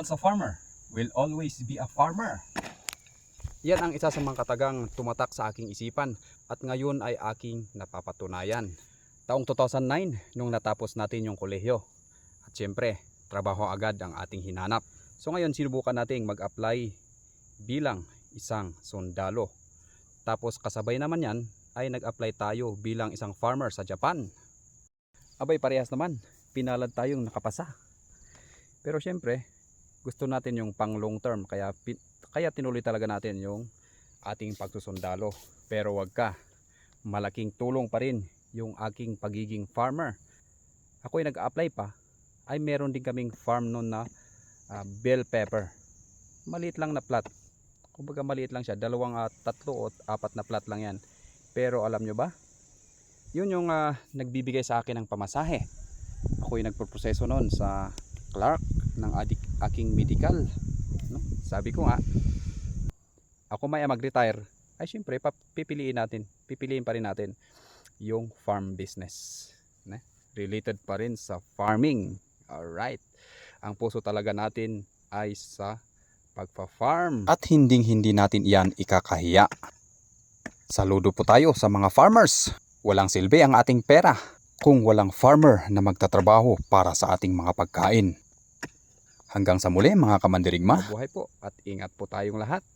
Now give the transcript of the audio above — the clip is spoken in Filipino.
Once a farmer will always be a farmer. Yan ang isa sa mga katagang tumatak sa aking isipan at ngayon ay aking napapatunayan. Taong 2009 nung natapos natin yung kolehiyo. At syempre, trabaho agad ang ating hinanap. So ngayon sinubukan nating mag-apply bilang isang sundalo. Tapos kasabay naman yan ay nag-apply tayo bilang isang farmer sa Japan. Abay parehas naman, pinalad tayong nakapasa. Pero syempre, gusto natin yung pang long term kaya tinuloy talaga natin yung ating pagsusundalo. Pero wag ka, malaking tulong pa rin yung aking pagiging farmer. Ako ay nag-apply pa, ay meron din kaming farm noon na bell pepper. Maliit lang na plot. Kumbaga maliit lang siya, tatlo o apat na plot lang yan. Pero alam nyo ba? Yun yung nagbibigay sa akin ng pamasahe. Ako ay nagproproseso noon sa Clark ng aking medical. No? Sabi ko nga, ako may mag-retire, ay syempre pipiliin pa rin natin yung farm business. Related pa rin sa farming. Alright. Ang puso talaga natin ay sa pagpa-farm. At hindi natin iyan ikakahiya. Saludo po tayo sa mga farmers. Walang silbi ang ating pera kung walang farmer na magtatrabaho para sa ating mga pagkain. Hanggang sa muli mga kamandirigma. Mabuhay po at ingat po tayong lahat.